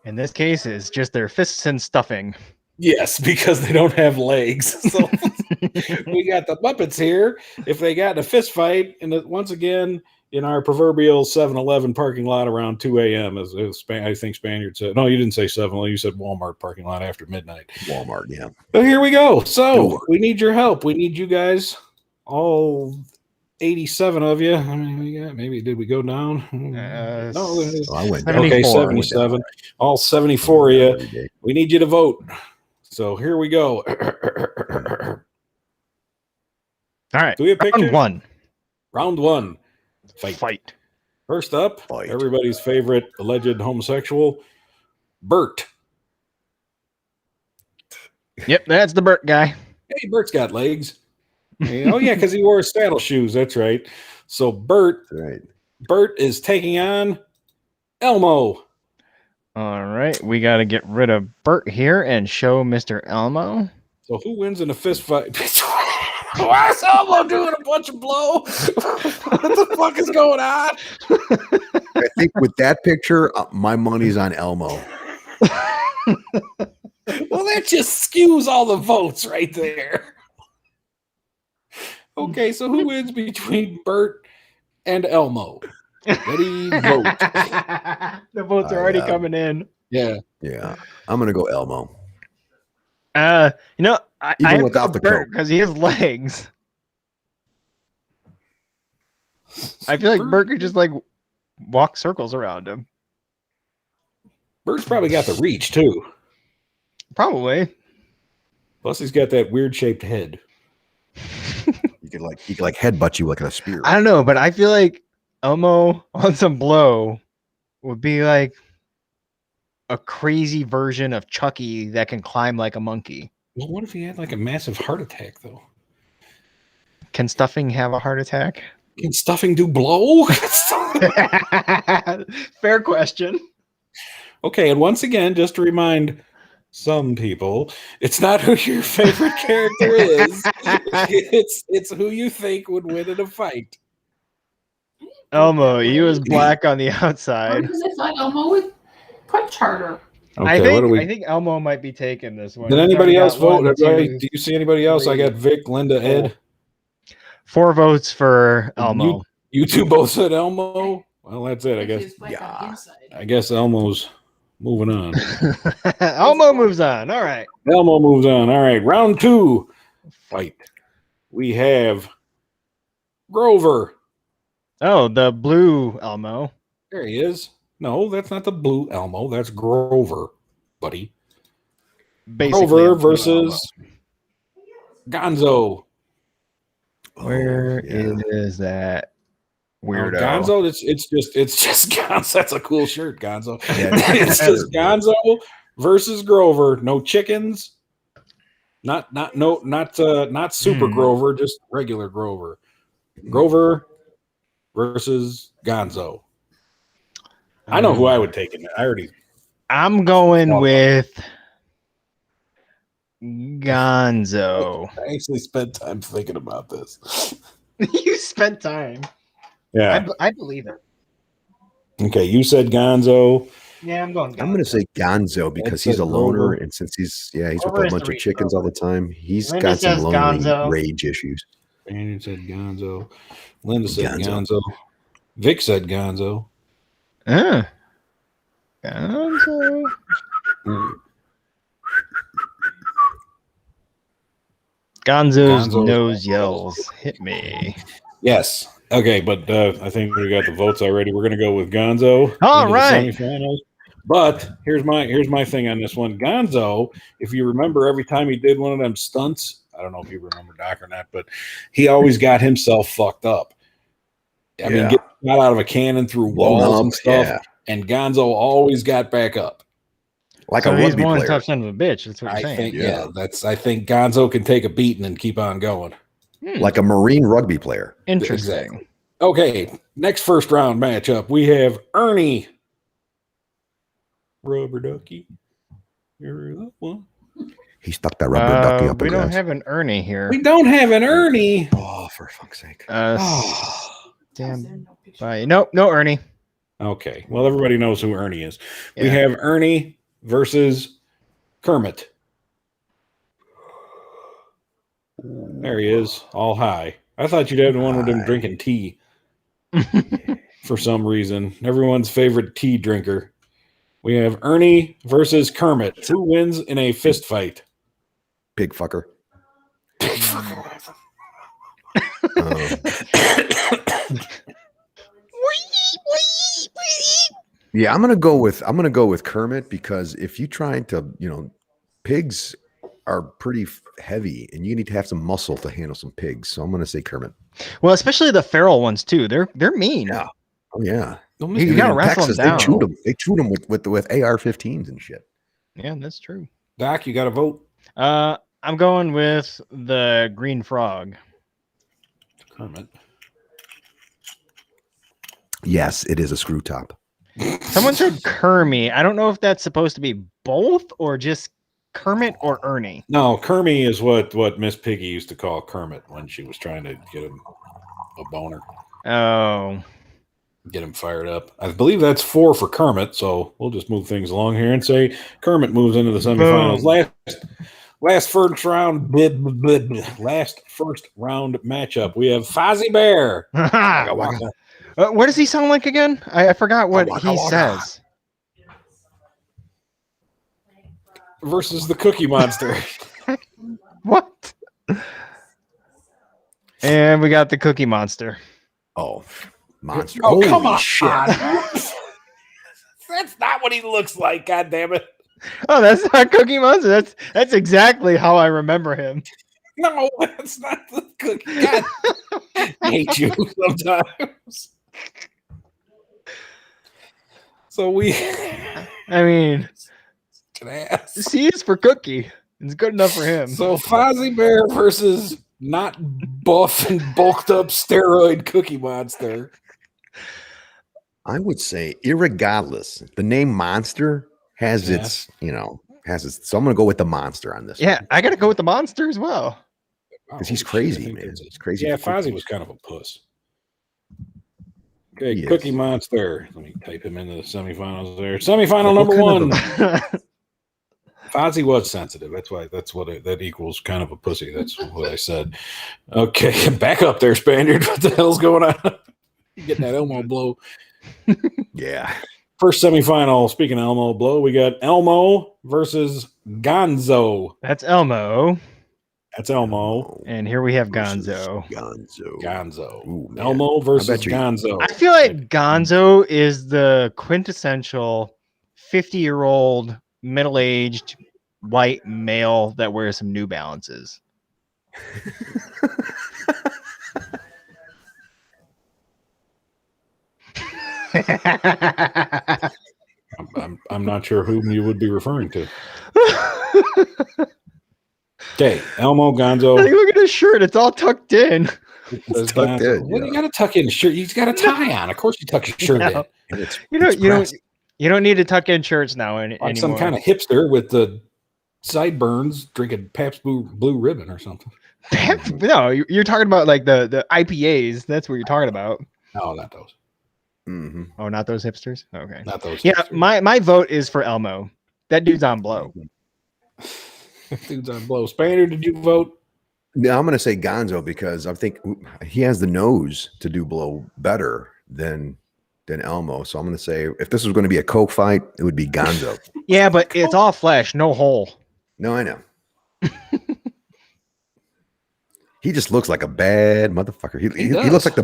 this case, it's just their fists and stuffing. Yes, because they don't have legs. So we got the Muppets here. If they got in a fist fight, and once again in our proverbial 7-Eleven parking lot around 2 a.m., as I think Spaniard said. No, you didn't say 7. You said Walmart parking lot after midnight. Walmart, yeah. But here we go. So we need your help. We need you guys, all 87 of you. I mean, maybe did we go down? No, I went down. Okay, 77. All 74 of you. We need you to vote. So here we go. All right. Do we have pictures? Round one. Fight. First up, everybody's favorite alleged homosexual, Bert. Yep, that's the Bert guy. Hey, Bert's got legs. Oh, yeah, because he wore his saddle shoes. That's right. So Bert is taking on Elmo. All right, we got to get rid of Bert here and show Mr. Elmo. So who wins in a fist fight? Why is Elmo doing a bunch of blow? What the fuck is going on? I think with that picture, my money's on Elmo. Well, that just skews all the votes right there. Okay, so who wins between Bert and Elmo? Ready, vote. The votes are already coming in. Yeah. I'm gonna go Elmo. I Even without the Bert coat, because he has legs. I feel like Bert could just like walk circles around him. Bert's probably got the reach too. Probably. Plus, he's got that weird shaped head. he could headbutt you like a spear. I don't know, but I feel like Elmo on some blow would be like a crazy version of Chucky that can climb like a monkey. Well, what if he had like a massive heart attack, though? Can stuffing have a heart attack? Can stuffing do blow? Fair question. Okay, and once again, just to remind some people, it's not who your favorite character is. It's who you think would win in a fight. Elmo, he was black on the outside. Because I thought Elmo would punch harder. Okay, I think Elmo might be taking this one. Did anybody else vote? Do you see anybody else? I got Vic, Linda, Ed. 4 votes for Elmo. You two both said Elmo. Well, that's it, I guess. Yeah. I guess Elmo's moving on. Elmo moves on. All right. Elmo moves on. All right. Round 2. Fight. We have Grover. Oh, the blue Elmo. There he is. No, that's not the blue Elmo. That's Grover, buddy. Basically Grover versus Gonzo. Where is that weirdo? Gonzo. It's just Gonzo. That's a cool shirt, Gonzo. Yeah, it's just Gonzo versus Grover. No chickens. Not Super Grover. Just regular Grover. Grover versus Gonzo. I know who I would take in it. I'm going with Gonzo. I actually spent time thinking about this. You spent time. Yeah. I believe it. Okay, you said Gonzo. Yeah, I'm going Gonzo. I'm going to say Gonzo because he's a loner, and since he's with a bunch of chickens all the time, he's got some lonely rage issues. Brandon said Gonzo. Linda said Gonzo. Vic said Gonzo. Gonzo. Gonzo's nose yells, "Hit me!" Yes. Okay, but I think we got the votes already. We're going to go with Gonzo. All right. Semifinals. But here's my thing on this one. Gonzo, if you remember, every time he did one of them stunts, I don't know if you remember Doc or not, but he always got himself fucked up. I mean, get shot out of a cannon through walls and stuff, and Gonzo always got back up. Like a rugby player. Tough son of a bitch. That's what you're saying. I think Gonzo can take a beating and keep on going. Like a Marine rugby player. Interesting. Exactly. Okay, next first round matchup, we have Ernie. Rubber ducky. Here's that one. He stuck that rubber ducky up. We don't have an Ernie here. We don't have an Ernie. Oh, for fuck's sake. Damn. Bye. No Ernie. Okay. Well, everybody knows who Ernie is. Yeah. We have Ernie versus Kermit. There he is, all high. I thought you'd have the one with him drinking tea. For some reason. Everyone's favorite tea drinker. We have Ernie versus Kermit. Who wins in a fist fight? Pig fucker. Pig fucker. Yeah, I'm gonna go with Kermit because if you trying to, pigs are pretty heavy and you need to have some muscle to handle some pigs. So I'm gonna say Kermit. Well, especially the feral ones too. They're mean. Yeah. Oh yeah. You gotta wrestle them down. They chewed them with AR-15s and shit. Yeah, that's true. Doc, you got to vote. I'm going with the green frog. Kermit. Yes, it is a screw top. Someone said Kermie. I don't know if that's supposed to be both or just Kermit or Ernie. No, Kermie is what Miss Piggy used to call Kermit when she was trying to get him a boner. Oh. Get him fired up. I believe that's 4 for Kermit, so we'll just move things along here and say Kermit moves into the semifinals. Last first round matchup. We have Fozzie Bear. What does he sound like again? I forgot what he says. Versus the Cookie Monster. What? And we got the Cookie Monster. Oh, monster. Oh, come on. Shit. That's not what he looks like, god damn it. Oh, that's not Cookie Monster. That's exactly how I remember him. No, that's not the Cookie. God, I hate you sometimes. So C is for Cookie. It's good enough for him. So Fozzie Bear versus not buff and bulked up steroid Cookie Monster. I would say, irregardless, the name Monster has its, So I'm going to go with the monster on this. Yeah, I got to go with the monster as well. Because he's crazy, man. He's crazy. Yeah, Fozzie was kind of a puss. Okay, Cookie Monster. Let me type him into the semifinals there. Semifinal number 1. Fozzie was sensitive. That equals kind of a pussy. That's what I said. Okay, back up there, Spaniard. What the hell's going on? You getting that Elmo blow? Yeah. First semifinal. Speaking of Elmo blow, we got Elmo versus Gonzo. That's Elmo. That's Elmo. And here we have Gonzo. Gonzo. Ooh, Elmo versus Gonzo. I feel like Gonzo is the quintessential 50-year-old middle-aged white male that wears some New Balances. I'm not sure whom you would be referring to. Okay, Elmo, Gonzo. Look at his shirt; it's all tucked in. It's tucked in. Well, you got to tuck in the shirt. He's got a tie on. Of course, you tuck your shirt in. You don't need to tuck in shirts now anymore. Some kind of hipster with the sideburns drinking Pabst Blue Ribbon or something. No, you're talking about like the IPAs. That's what you're talking about. No, not those. Mm-hmm. Oh, not those hipsters. Okay, not those. Yeah, hipsters. my vote is for Elmo. That dude's on blow. Dude's on blow. Spaniard, did you vote? Yeah, I'm going to say Gonzo because I think he has the nose to do blow better than Elmo. So I'm going to say if this was going to be a Coke fight, it would be Gonzo. Yeah, but it's all flesh, no hole. No, I know. He just looks like a bad motherfucker. He looks like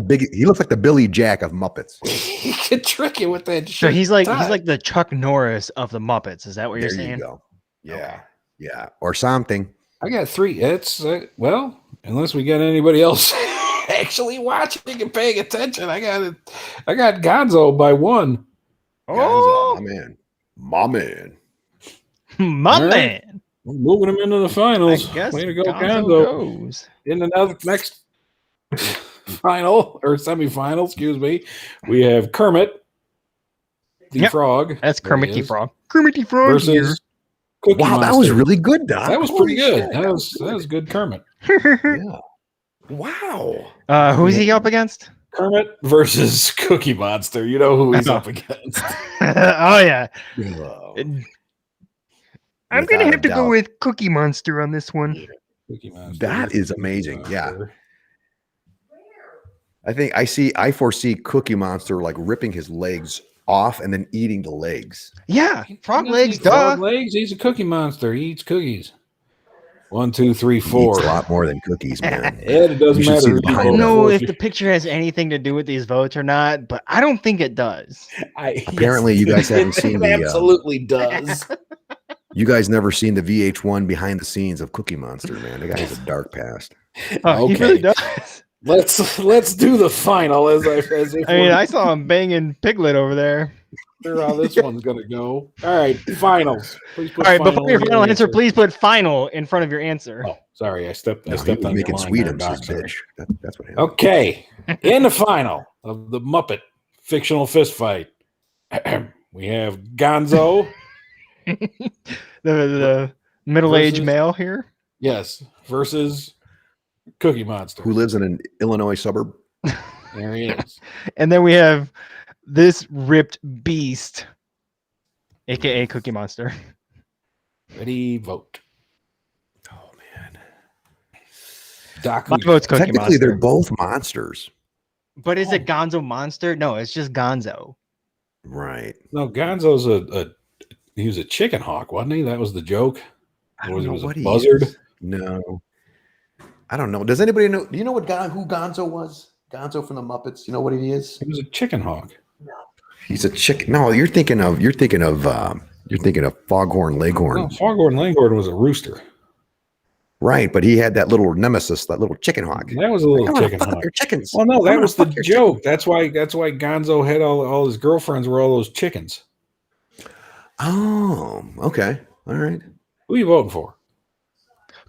the Billy Jack of Muppets. He could trick you with that shit. So he's like the Chuck Norris of the Muppets. Is that what you're saying? There you go. Yeah. Okay. Yeah. Or something. I got 3. It's well, unless we got anybody else actually watching and paying attention. I got Gonzo by 1. Oh, Gonzo, my man. My man. We're moving him into the finals. Way to go, Gonzo. In the next final or semifinal, excuse me, we have Kermit the Frog. That's Kermit the Frog. Kermit the Frog versus Cookie Monster. That was really good, Doc. That was pretty good. That was good, Kermit. Yeah. Wow. Who's he up against? Kermit versus Cookie Monster. You know who he's up against. Oh yeah. I'm going to have to doubt. go with Cookie Monster on this one. Cookie Monster. That is amazing. Yeah. I foresee Cookie Monster like ripping his legs off and then eating the legs. Yeah. Frog legs, duh. Frog legs. He's a Cookie Monster. He eats cookies. 1, 2, 3, 4. He eats a lot more than cookies, man. It doesn't matter. I don't know if the picture has anything to do with these votes or not, but I don't think it does. Apparently, you guys haven't seen it. Absolutely does. You guys never seen the VH1 behind the scenes of Cookie Monster, man. The guy has a dark past. Oh, okay. He really does. Let's do the final I saw him banging Piglet over there. Sure how this one's gonna go. All right, finals. All right, before your final answer, please put final in front of your answer. Oh, sorry, I stepped on making your line sweet there, him, Doc, bitch. That's what happened. Okay, in the final of the Muppet fictional fist fight, we have Gonzo, the middle-aged male here. Yes, versus Cookie Monster, who lives in an Illinois suburb. There he is. And then we have this ripped beast, aka Cookie Monster. Ready, vote. Oh man, Doc. My vote's Cookie Technically, Monster. they're both monsters. But is it Gonzo Monster? No, it's just Gonzo. Right. No, Gonzo's he was a chicken hawk, wasn't he? That was the joke. I don't know what he was. Buzzard. No, I don't know. Does anybody know? Do you know who Gonzo was? Gonzo from the Muppets. You know what he is? He was a chicken hawk. He's a chicken. No, you're thinking of Foghorn Leghorn. No, Foghorn Leghorn was a rooster. Right, but he had that little nemesis, that little chicken hawk. That was a little chicken hawk. They're chickens. Well, no, that was the joke. That's why Gonzo had all his girlfriends were all those chickens. Oh, okay. All right. Who are you voting for?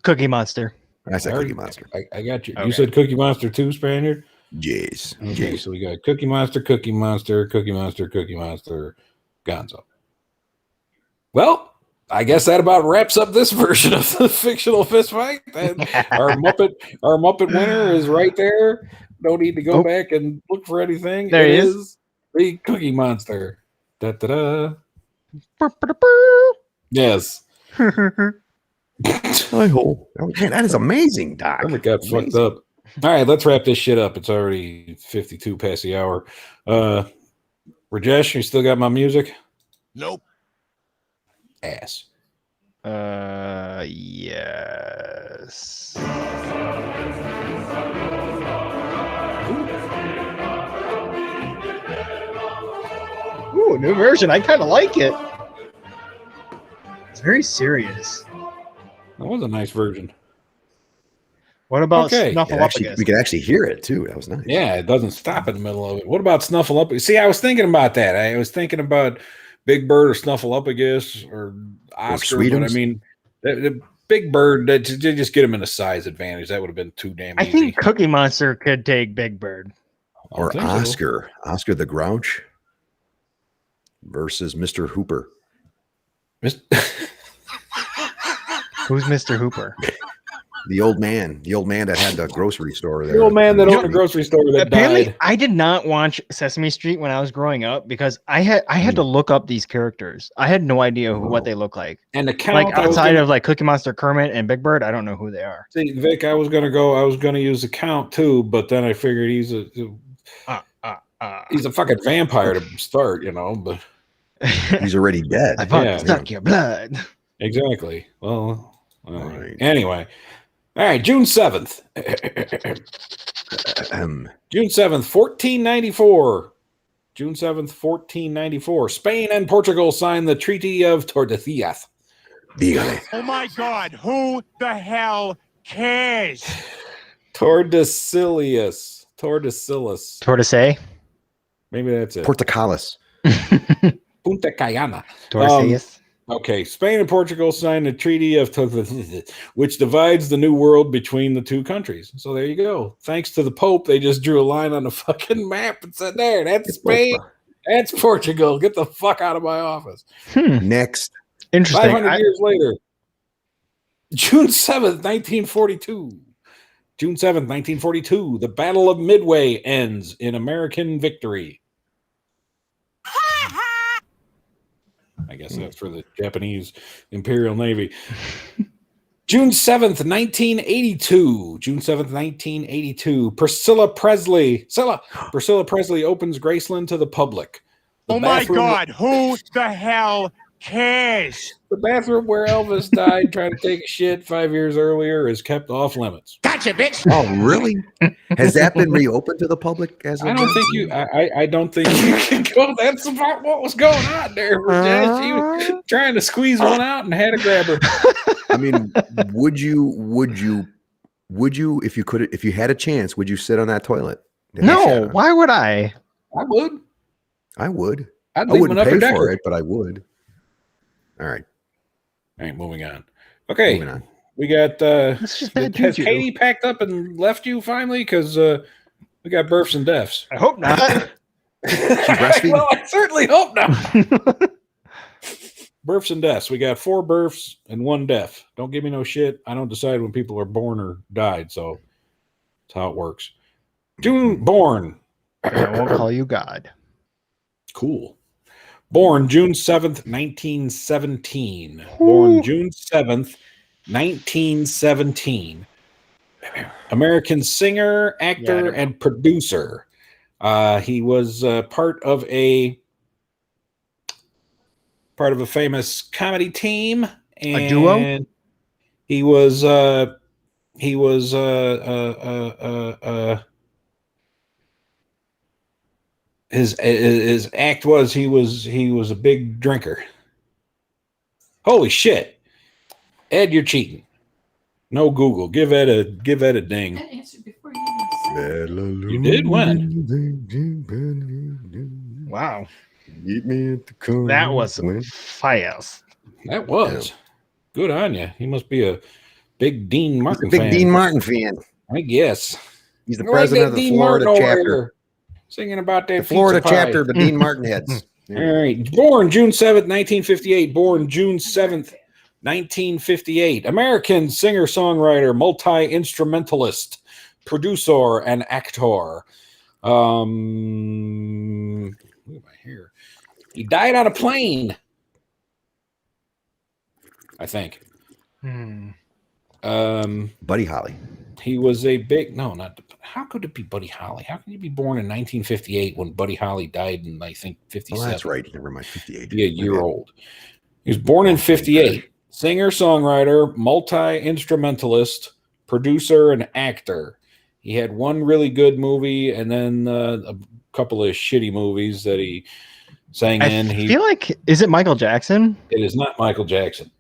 Cookie Monster. I said Cookie Monster. I got you. Okay. You said Cookie Monster too, Spaniard? Yes. Okay, so we got Cookie Monster, Cookie Monster, Cookie Monster, Cookie Monster, Gonzo. Well, I guess that about wraps up this version of the fictional fist fight. Our Muppet winner is right there. No need to go back and look for anything. There it he is the Cookie Monster. Da da da. Yes. I hope. Oh, man, that is amazing, Doc. I got fucked up. All right, let's wrap this shit up. It's already 52 past the hour. Rajesh, you still got my music? Nope. Ass. Yes. Ooh, new version. I kind of like it. It's very serious. That was a nice version. What about Snuffleupagus? We could actually hear it too. That was nice. Yeah, it doesn't stop in the middle of it. What about Snuffleupagus? See, I was thinking about that. I was thinking about Big Bird or Snuffleupagus or Oscar. But I mean, the Big Bird, just get him in a size advantage. That would have been too damn easy. I think Cookie Monster could take Big Bird. Or Oscar. So. Oscar the Grouch versus Mr. Hooper. Who's Mr. Hooper? The old man that had the grocery store there. The old man that owned a grocery store that apparently died. I did not watch Sesame Street when I was growing up because I had to look up these characters. I had no idea what they look like. And the count, like outside of like Cookie Monster, Kermit, and Big Bird, I don't know who they are. See, Vic, I was gonna use the count too, but then I figured he's a fucking vampire to start, but he's already dead. I've stuck your blood. Exactly. Well, right. Anyway. All right, June 7th. June 7th, 1494. June 7th, 1494. Spain and Portugal signed the Treaty of Tordesillas. Oh my God, who the hell cares? Tordesillas. Tortoise? Maybe that's it. Portocalis. Punta Cana. Tordesillas. Okay, Spain and Portugal signed the Treaty of Tordesillas, which divides the New World between the two countries. So there you go. Thanks to the Pope, they just drew a line on the fucking map and said, there, that's Spain, that's Portugal. Get the fuck out of my office. Next. Interesting. 500 years later, June 7th, 1942. June 7th, 1942, the Battle of Midway ends in American victory. I guess that's for the Japanese Imperial Navy. June 7th, 1982. June 7th, 1982. Priscilla Presley opens Graceland to the public. My God, who the hell cares? The bathroom where Elvis died trying to take a shit 5 years earlier is kept off limits. Gotcha, bitch. Oh, really? Has that been reopened to the public? I don't think you can go. That's about what was going on there. She was trying to squeeze one out and had a grabber. I mean, would you, if you had a chance, would you sit on that toilit? No. Why would I? I would. I wouldn't pay for it, but I would. All right, moving on. Okay, we got has Katie packed up and left you finally? Because we got births and deaths. I hope not. Well, I certainly hope not. Births and deaths. We got 4 births and 1 death. Don't give me no shit. I don't decide when people are born or died, so that's how it works. June born. I won't call you God. Cool. Born June 7th, 1917. Born June 7th, 1917. American singer, actor, and producer. He was part of a famous comedy team. And a duo? He was his act was he was a big drinker. Holy shit. Ed, you're cheating. No Google. Give Ed a ding. I answered before you. You did when? Wow. That was fast. That was. Good on you. He must be a big Dean Martin fan. Big Dean Martin fan. I guess. He's the president of the Florida chapter. Singing about that the Florida chapter of the Dean Martin heads. All right. Born June 7th, 1958. Born June 7th, 1958, American singer-songwriter, multi-instrumentalist, producer, and actor. Look at my hair. He died on a plane, I think. Buddy Holly. He was a big how could it be Buddy Holly? How can you be born in 1958 when Buddy Holly died in, I think, 57? Oh, that's right. Never mind, 58. Be a year old. He was born in 58. Singer, songwriter, multi-instrumentalist, producer, and actor. He had one really good movie and then a couple of shitty movies that he sang in. I feel like, is it Michael Jackson? It is not Michael Jackson.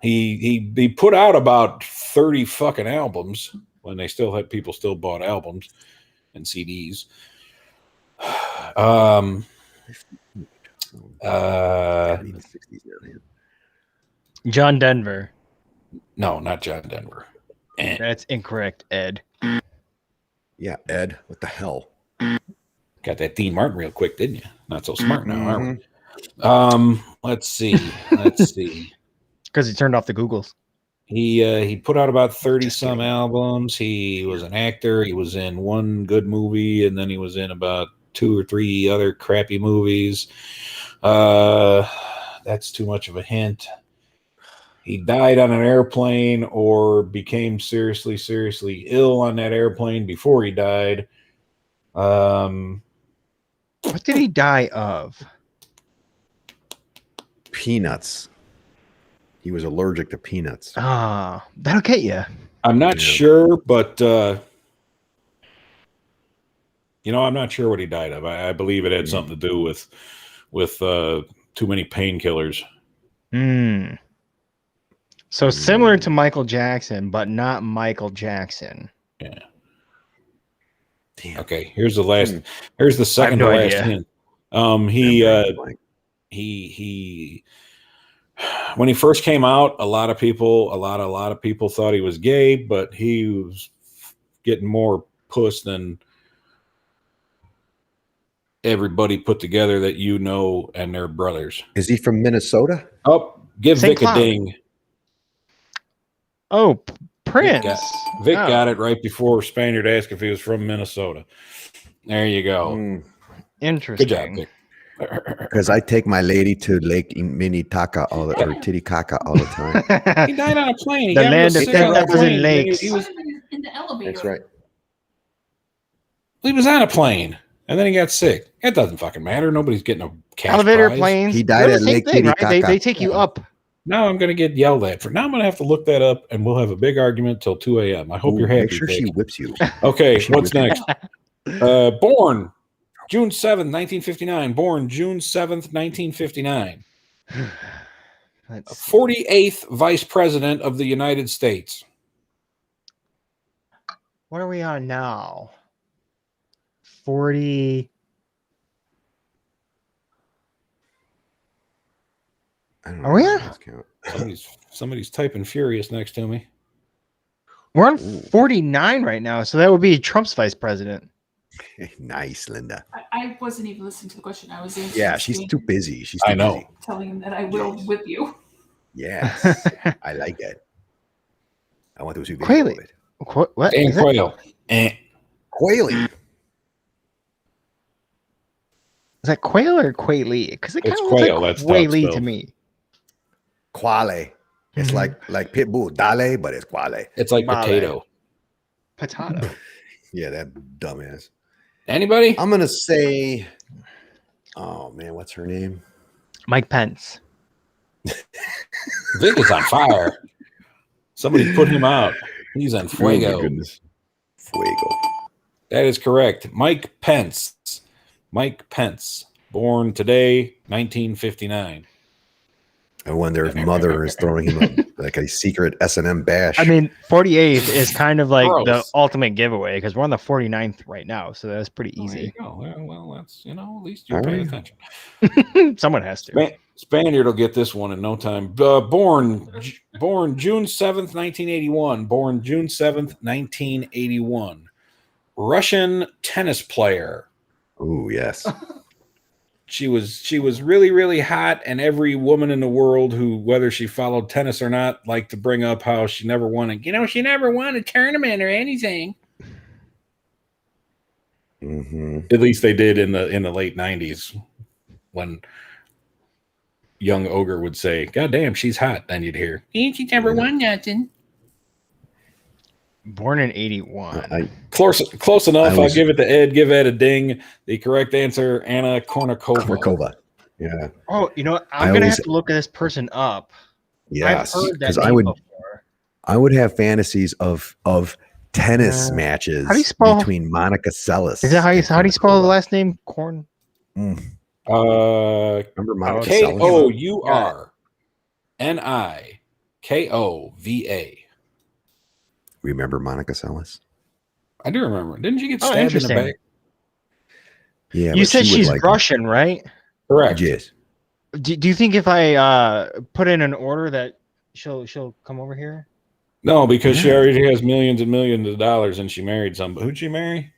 He put out about 30 fucking albums when they still had people still bought albums and CDs. John Denver. No, not John Denver. That's incorrect, Ed. Yeah, Ed. What the hell? Got that Dean Martin real quick, didn't you? Not so smart now, are we? Let's see. Because he turned off the Googles. He put out about 30 some albums. He was an actor. He was in one good movie, and then he was in about 2 or 3 other crappy movies. That's too much of a hint. He died on an airplane or became seriously ill on that airplane before he died. What did he die of? Peanuts. He was allergic to peanuts. Ah, that'll get you. I'm not sure, but I'm not sure what he died of. I believe it had something to do with too many painkillers. So similar to Michael Jackson, but not Michael Jackson. Yeah. Damn. Okay, here's the last. Here's the second to last hint. He when he first came out, a lot of people thought he was gay, but he was getting more puss than everybody put together that and their brothers. Is he from Minnesota? Oh, give St. Vic Cloud. a ding. Oh, Prince. Vic got it right before Spaniard asked if he was from Minnesota. There you go. Interesting. Good job, Vic. Because I take my lady to Lake Minnetonka or Titicaca all the time. He died on a plane. The land of 10,000 lakes. He was in the elevator. That's right. He was on a plane, and then he got sick. It doesn't fucking matter. Nobody's getting a cash Elevator prize. planes. He died they're at the same Lake thing, right? Titicaca. They take you up. Now I'm going to get yelled at for. Now I'm going to have to look that up, and we'll have a big argument till 2 a.m. I hope you're happy. Make sure Vic. she whips you. Okay, what's next? Born June 7th, 1959. Born June 7th, 1959. 48th Vice President of the United States. What are we on now? 40. Are we on? Somebody's typing furious next to me. We're on 49 right now, so that would be Trump's vice president. Nice, Linda. I wasn't even listening to the question. I was answering. Yeah, she's too busy. She's I too know. busy. telling him that I will whip you. Yes, I like that. I want to see video Quayle. of it. What? Dan is it? Quayle. Quayle. Is that Quayle or Quayle? Because it kind It's of looks Quayle, like that's how it's Quayle to spelled. me. Quale. It's like Pitbull. Dale, but it's Quale. It's like Vale. potato. Potato. Yeah, that dumbass. Anybody? I'm gonna say, oh man, what's her name? Mike Pence. Vic is on fire. Somebody put him out. He's on fuego. Oh my goodness. Fuego. That is correct. Mike Pence. Mike Pence. Born today, 1959. I wonder if Mother is throwing him like a secret S&M bash. I mean, 48th is kind of like the Gross. ultimate giveaway because we're on the 49th right now, so that's pretty There you easy. go. Well, that's, at least you're All paying right. attention. Someone has to. Spaniard will get this one in no time. Born June 7th, 1981. Born June 7th, 1981. Russian tennis player. Oh yes. She was really, really hot, and every woman in the world who, whether she followed tennis or not, liked to bring up how she never won it. She never won a tournament or anything. Mm-hmm. At least they did in the late 90s, when young Ogre would say, "God damn, she's hot." Then you'd hear, "Ain't she never won nothing?" Born in 81. Close enough. I'll give it to Ed. Give Ed a ding. The correct answer, Anna Kournikova. Yeah. Oh, I'm going to have to look at this person up. Yes. I've heard that Because before. I would have fantasies of tennis matches between Monica Seles. Is that how you spell the last name? Remember Monica Seles? Kournikova. Remember Monica Seles? I do remember. Didn't she get stabbed in the back? Yeah. You said she's Russian, right? Correct. Yes. Do you think if I put in an order that she'll come over here? No, because she already has millions and millions of dollars, and she married somebody. Who'd she marry?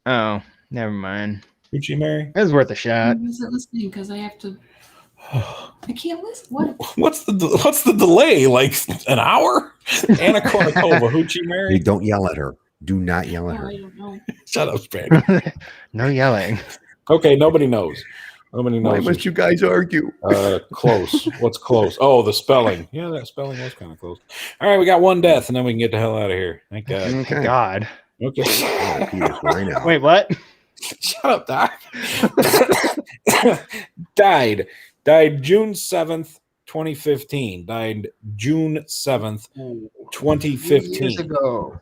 Oh, never mind. Who'd she marry? It was worth a shot. I wasn't listening because I have to. I can't listen. What? What's the delay? Like an hour? Anna Kournikova. Who'd she marry? Hey, don't yell at her. Do not yell at her. I don't know. Shut up, Spanish. No yelling. Okay, nobody knows. Nobody knows. Why must you guys argue? Close. What's close? Oh, the spelling. Yeah, that spelling was kind of close. All right, we got one death, and then we can get the hell out of here. Thank God. Okay. Thank God. Okay. Oh, Peter's right now. Wait, what? Shut up, Doc. Died June 7th, 2015. Died June 7th, 2015. Years ago.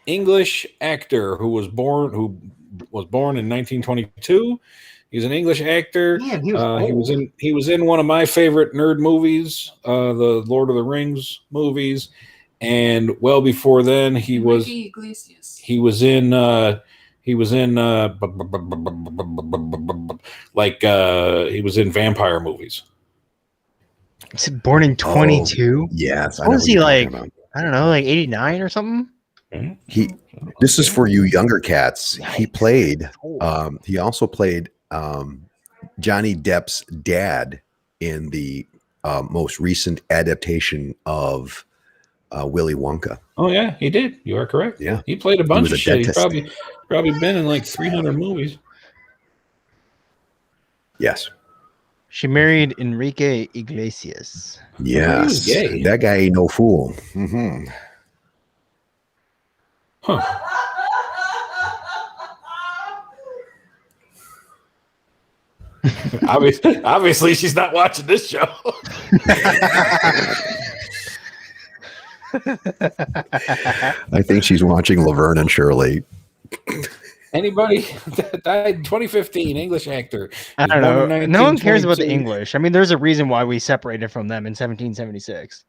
English actor who was born in 1922. He's an English actor. Man, he was in one of my favorite nerd movies, the Lord of the Rings movies, and well before then he was in vampire movies. Is he born in 22? Yes. What was he like? I don't know, like 89 or something? This is for you younger cats. He also played Johnny Depp's dad in the most recent adaptation of Willy Wonka. Oh yeah, he did. You are correct. Yeah, he played a bunch of shit. He's probably been in like 300 movies. Yes. She married Enrique Iglesias. Yes, that guy ain't no fool. Mm-hmm. Huh. Obviously, she's not watching this show. I think she's watching Laverne and Shirley. Anybody that died in 2015, English actor. I don't know. No one cares about the English. I mean, there's a reason why we separated from them in 1776.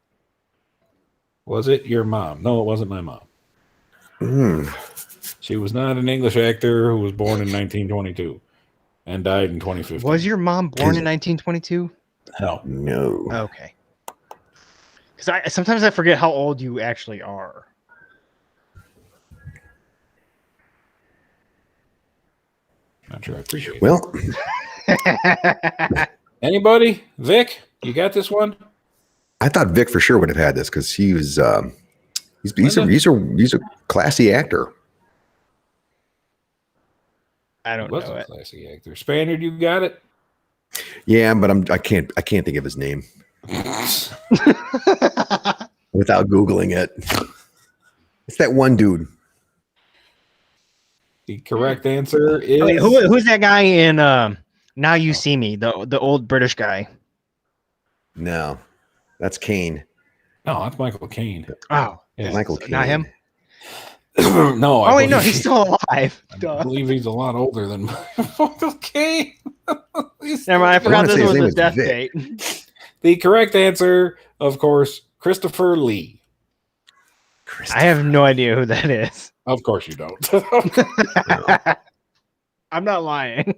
Was it your mom? No, it wasn't my mom. She was not an English actor who was born in 1922 and died in 2015. Was your mom born in 1922? Hell, no. Okay. Because sometimes I forget how old you actually are. Not sure I appreciate it. Well, anybody? Vic, you got this one? I thought Vic for sure would have had this because he was he's a classy actor. I don't know it. Classy actor. Spaniard, you got it? Yeah, but I can't think of his name without Googling it. It's that one dude. The correct answer is who's that guy in Now You See Me, the old British guy? No, that's Caine. No, that's Michael Caine. Oh, yeah. Michael Caine. Not him. No. Oh wait, no, he's still alive. I believe he's a lot older than Michael Caine. Never mind, I forgot this was his death date. The correct answer, of course, Christopher Lee. I have no idea who that is. Of course you don't. I'm not lying.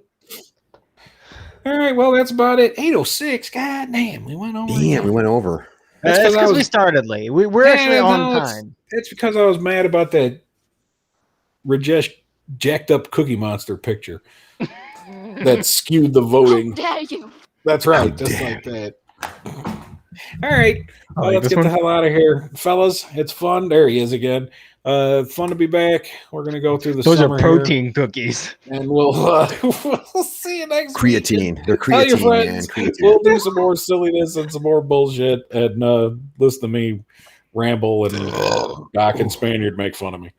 All right, well, that's about it. 8:06. God damn, we went over. Damn, we went over. That's because we started late. We're actually on time. It's because I was mad about that Rajesh jacked up Cookie Monster picture. that skewed the voting. How dare you? That's right, just like that. All right, let's get the hell out of here, fellas. It's fun. There he is again. Fun to be back. We're gonna go through the Those summer are protein cookies, and we'll see you next week. Creatine. They're creatine, man. Creatine. We'll do some more silliness and some more bullshit, and listen to me ramble and Doc and Spaniard make fun of me.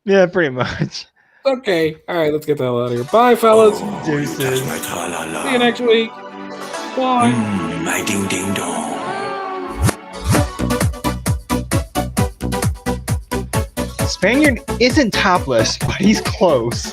Yeah, pretty much. Okay, all right, let's get the hell out of here. Bye, fellas. Deuces. See you next week. Bye. My ding ding dong. Spaniard isn't topless, but he's close.